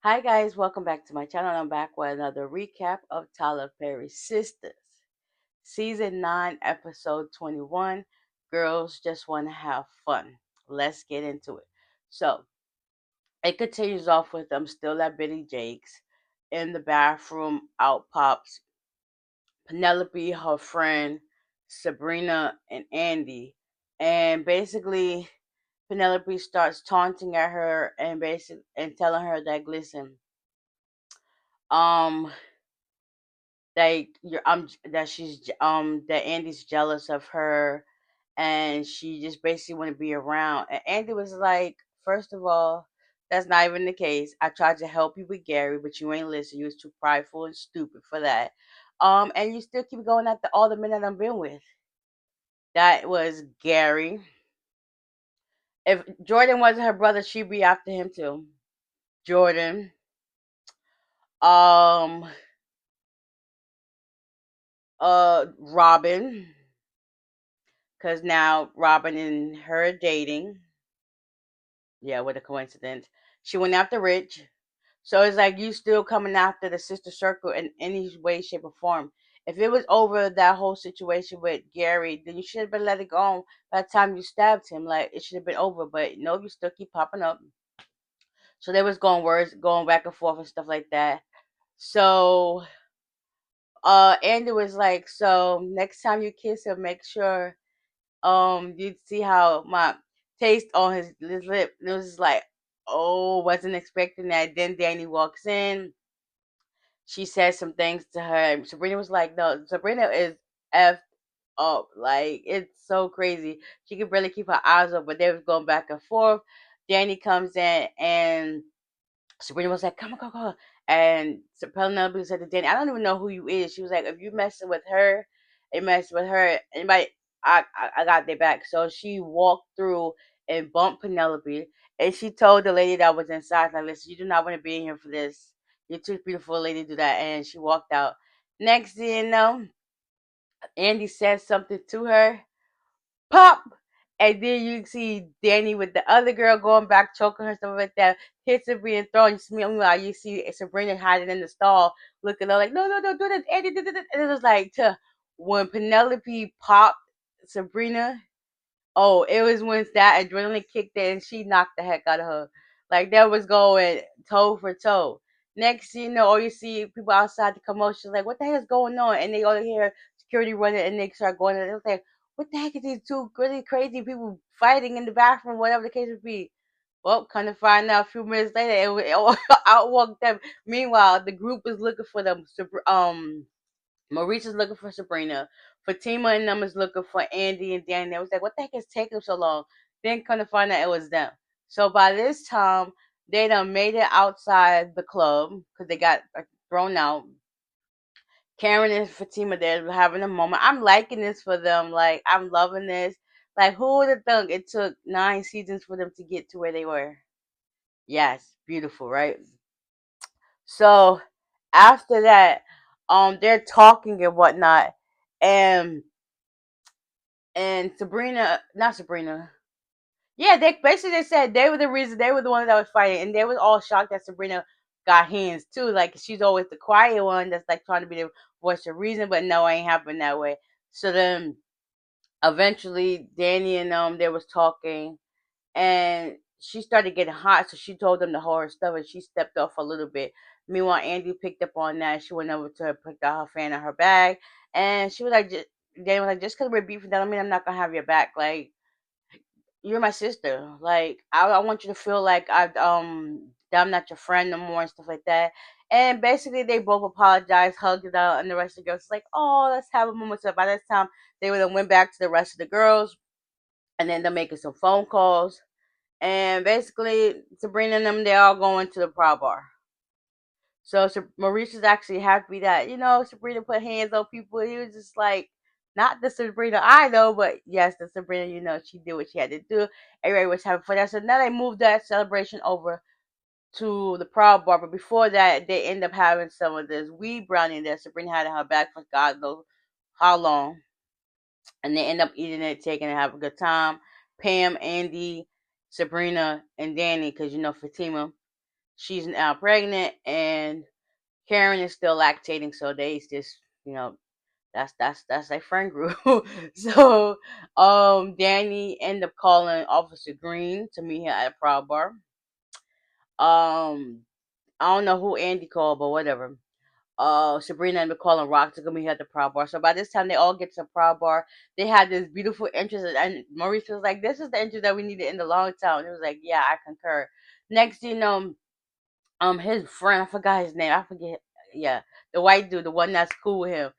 Hi guys, welcome back to my channel. I'm back with another recap of Tyler Perry's Sistas. Season 9, episode 21. Girls just want to have fun. Let's get into it. So, it continues off with them still at Bitty Jake's. In the bathroom, out pops Penelope, her friend, Sabrina, and Andy. And basically, Penelope starts taunting at her and telling her that, listen, um, that Andy's jealous of her, and she just basically want to be around. And Andy was like, first of all, that's not even the case. I tried to help you with Gary, but you ain't listen. You was too prideful and stupid for that. And you still keep going after all the men that I've been with. That was Gary. If Jordan wasn't her brother, she'd be after him too. Jordan. Um. Robin. Cause now Robin and her are dating. Yeah, what a coincidence. She went after Rich. So it's like you still coming after the sister circle in any way, shape, or form. If it was over that whole situation with Gary, then you should have been let it go by the time you stabbed him. Like it should have been over. But no, you still keep popping up. So they was going back and forth and stuff like that. So Andy was like, so next time you kiss him, make sure you'd see how my taste on his lip. It was just like, oh, wasn't expecting that. Then Danny walks in. She says some things to her. And Sabrina was like, no, Sabrina is f up. Like it's so crazy. She could barely keep her eyes up, but they was going back and forth. Danny comes in and Sabrina was like, come on, come on. And Penelope said to Danny, I don't even know who you is. She was like, if you messing with her, it messing with her. Anybody, I got their back. So she walked through and bumped Penelope. And she told the lady that was inside, like, listen, you do not want to be in here for this. You're too beautiful, lady, to do that. And she walked out. Next thing you know, Andy said something to her. Pop! And then you see Danny with the other girl going back, choking her, stuff like that. Hits are being thrown. You see, meanwhile, you see Sabrina hiding in the stall, looking up like, no, no, no, do this, Andy, do this. And it was like, when Penelope popped Sabrina, oh, it was when that adrenaline kicked in, and she knocked the heck out of her. Like, that was going toe for toe. Next thing you know, all you see people outside the commotion, like, what the heck is going on? And they all hear security running, and they start going, and it was like, what the heck is these two really crazy people fighting in the bathroom, whatever the case would be? Well, kind of find out a few minutes later, it out walked them. Meanwhile, the group is looking for them. Maurice is looking for Sabrina. Fatima and them is looking for Andy and Danny. I was like, what the heck is taking so long? Then come to find out it was them. So by this time, they done made it outside the club because they got thrown out. Karen and Fatima, they're having a moment. I'm liking this for them. Like, I'm loving this. Like, who would have thunk it took 9 seasons for them to get to where they were? Yes, beautiful, right? So after that, they're talking and whatnot, and Sabrina, not Sabrina. Yeah, they said they were the reason, they were the ones that was fighting, and they was all shocked that Sabrina got hands too. Like she's always the quiet one that's like trying to be the voice of reason, but no, it ain't happened that way. So then eventually Danny and they was talking, and she started getting hot, so she told them the whole stuff, and she stepped off a little bit. Meanwhile, Andy picked up on that. She went over to her, picked out her fan in her bag, and she was like, Danny was like, just because we're beefing, that don't mean I'm not gonna have your back. Like you're my sister. Like I want you to feel like that I'm not your friend no more and stuff like that. And basically they both apologized, hugged it out, and the rest of the girls was like, oh, let's have a moment. So by this time they would have went back to the rest of the girls, and then they're making some phone calls. And basically Sabrina and them, they all going to the Proud Bar. So Maurice is actually happy that, Sabrina put hands on people. He was just like, not the Sabrina I know, but yes, the Sabrina, she did what she had to do. Everybody was having fun. So now they moved that celebration over to the Proud Bar. But before that, they end up having some of this weed brownie that Sabrina had in her bag for God knows how long. And they end up eating it, taking it, have a good time. Pam, Andy, Sabrina, and Danny, because Fatima. she's now pregnant, and Karen is still lactating, so they just, you know, that's their friend group. So Danny ended up calling Officer Green to meet her at a Proud Bar. Um I don't know who Andy called, but whatever. Sabrina ended up calling Rock to come meet her at the Proud Bar. So by this time they all get to the Proud Bar. They had this beautiful entrance, and Maurice was like, "This is the entrance that we needed in the long time." And it was like, "Yeah, I concur." Next, his friend, I forgot his name. I forget. Yeah, the white dude, the one that's cool with him.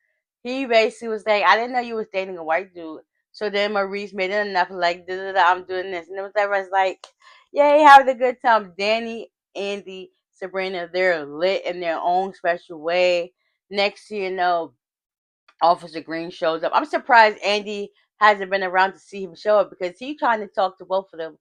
He basically was like, "I didn't know you was dating a white dude." So then Maurice made it enough, like, "Da, da, da, I'm doing this," and it was everyone's like, "Yay, having a good time." Danny, Andy, Sabrina, they're lit in their own special way. Next, thing you know, Officer Green shows up. I'm surprised Andy hasn't been around to see him show up because he's trying to talk to both of them.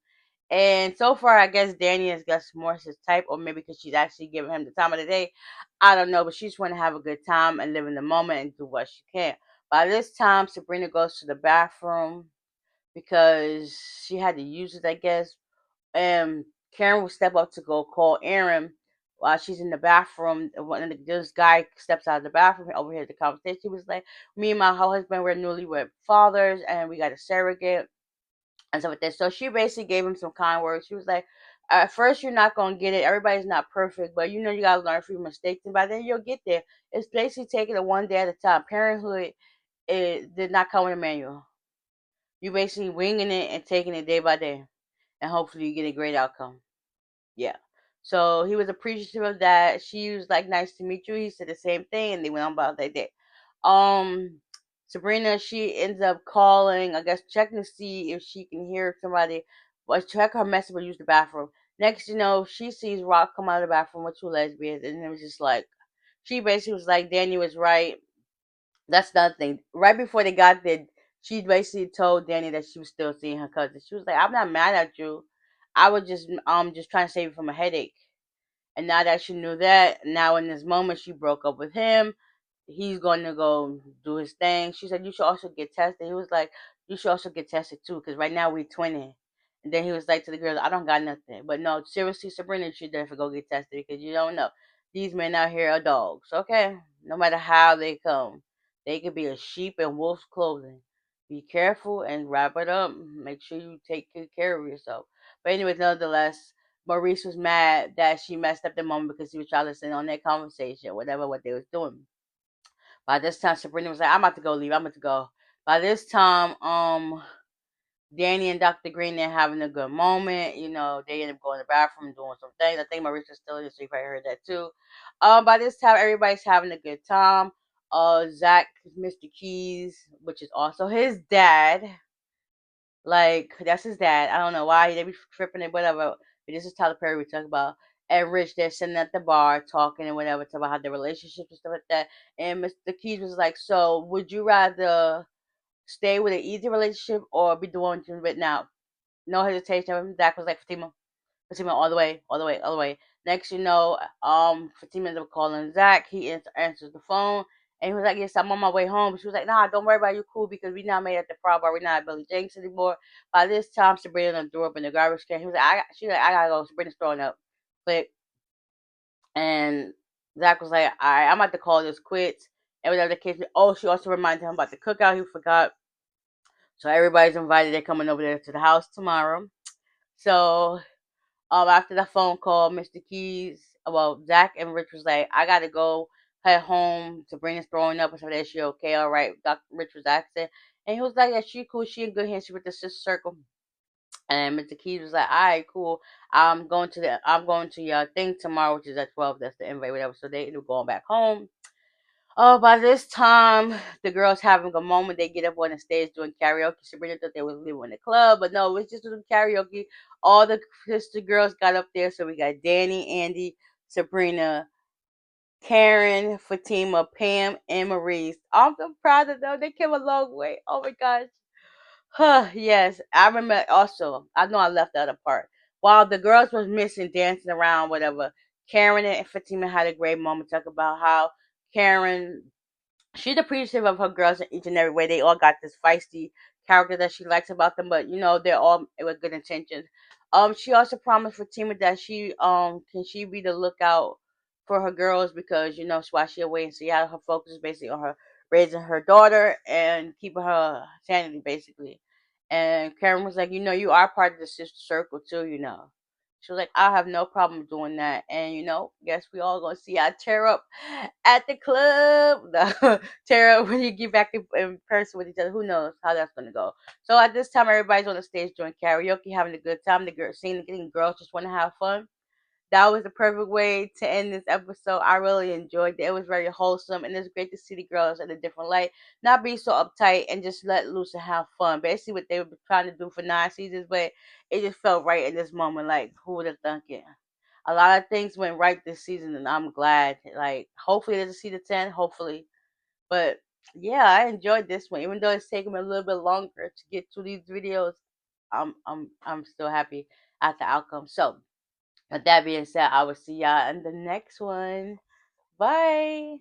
And so far, I guess Danny has got more his type, or maybe because she's actually giving him the time of the day. I don't know, but she just want to have a good time and live in the moment and do what she can. By this time, Sabrina goes to the bathroom because she had to use it, I guess. And Karen will step up to go call Aaron while she's in the bathroom. This guy steps out of the bathroom and overhears the conversation. He was like, "Me and my husband, we're newlywed fathers, and we got a surrogate and stuff like that." So she basically gave him some kind words. She was like, "At first, you're not gonna get it. Everybody's not perfect, but you gotta learn from your mistakes, and by then you'll get there." It's basically taking it one day at a time. Parenthood, it did not come with a manual. You basically winging it and taking it day by day, and hopefully you get a great outcome. Yeah. So he was appreciative of that. She was like, "Nice to meet you." He said the same thing, and they went on about their day. Um, Sabrina, she ends up calling, I guess, checking to see if she can hear somebody, but check her message or use the bathroom. Next, she sees Rock come out of the bathroom with two lesbians, and it was just like, she basically was like, Danny was right. That's nothing. Right before they got there, she basically told Danny that she was still seeing her cousin. She was like, "I'm not mad at you. I was just trying to save you from a headache." And now that she knew that, now in this moment she broke up with him. He's going to go do his thing. She said, "You should also get tested." He was like, "You should also get tested too, because right now we're twinning." And then he was like to the girls, "I don't got nothing." But no, seriously, Sabrina, you should definitely go get tested because you don't know. These men out here are dogs, okay? No matter how they come, they could be a sheep in wolf's clothing. Be careful and wrap it up. Make sure you take good care of yourself. But anyways, nonetheless, Maurice was mad that she messed up the moment because he was trying to listen on their conversation, whatever what they was doing. By this time, Sabrina was like, "I'm about to go leave. I'm about to go." By this time, Danny and Dr. Green, they're having a good moment. They end up going to the bathroom doing some things. I think Marissa's still in, so you probably heard that too. By this time, everybody's having a good time. Zach, Mr. Keys, which is also his dad. Like, that's his dad. I don't know why they be tripping and whatever. But this is Tyler Perry we talk about. And Rich, they're sitting at the bar talking and whatever, talking about how their relationship and stuff like that. And Mr. Keys was like, "So, would you rather stay with an easy relationship or be the one to written out?" No hesitation. Zach was like, "Fatima, all the way, all the way, all the way." Next, Fatima ended up calling Zach. He answers the phone, and he was like, "Yes, I'm on my way home." She was like, "Nah, don't worry about it. You cool because we not made at the Proud Bar. We're not at Billy Jenks anymore." By this time, Sabrina threw up in the garbage can. He was like, She was like, "I gotta go." Sabrina's throwing up. Click. And Zach was like, "All right, I'm about to call this quits." And whatever the case. Oh, she also reminded him about the cookout. He forgot. So everybody's invited. They're coming over there to the house tomorrow. So after the phone call, Mr. Keys, well, Zach and Rich was like, "I gotta go head home. Sabrina's throwing up." And so that she okay, all right. Dr. Rich was asking. And he was like, "Yeah, she cool. She in good hands. She with the sister circle." And Mr. Keys was like, "All right, cool. I'm going to your thing tomorrow, which is at 12. That's the invite, whatever." So they ended up going back home. Oh, by this time, the girls having a moment. They get up on the stage doing karaoke. Sabrina thought they was leaving the club, but no, it was just doing karaoke. All the sister girls got up there. So we got Danny, Andy, Sabrina, Karen, Fatima, Pam, and Maurice. I'm so proud of them. They came a long way. Oh my gosh. Huh, yes. I remember also, I know I left the other part. While the girls was missing, dancing around, whatever, Karen and Fatima had a great moment. Talk about how Karen she's appreciative of her girls in each and every way. They all got this feisty character that she likes about them, but they're all with good intentions. She also promised Fatima that she be the lookout for her girls because while she away in Seattle, her focus is basically on her raising her daughter and keeping her sanity basically. And Karen was like, you are part of the sister circle too. She was like, I have no problem doing that. And guess we all gonna see I tear up at the club. No, tear up when you get back in person with each other. Who knows how that's gonna go? So at this time, everybody's on the stage doing karaoke, having a good time. The girls singing, getting girls just want to have fun. That was the perfect way to end this episode. I really enjoyed it. It was very wholesome, and it's great to see the girls in a different light, not be so uptight, and just let loose and have fun. Basically, what they were trying to do for 9 seasons, but it just felt right in this moment. Like, who would have thunk it? A lot of things went right this season, and I'm glad. Like, hopefully, there's a season 10. Hopefully, but yeah, I enjoyed this one, even though it's taken me a little bit longer to get to these videos. I'm still happy at the outcome. So with that being said, I will see y'all in the next one. Bye.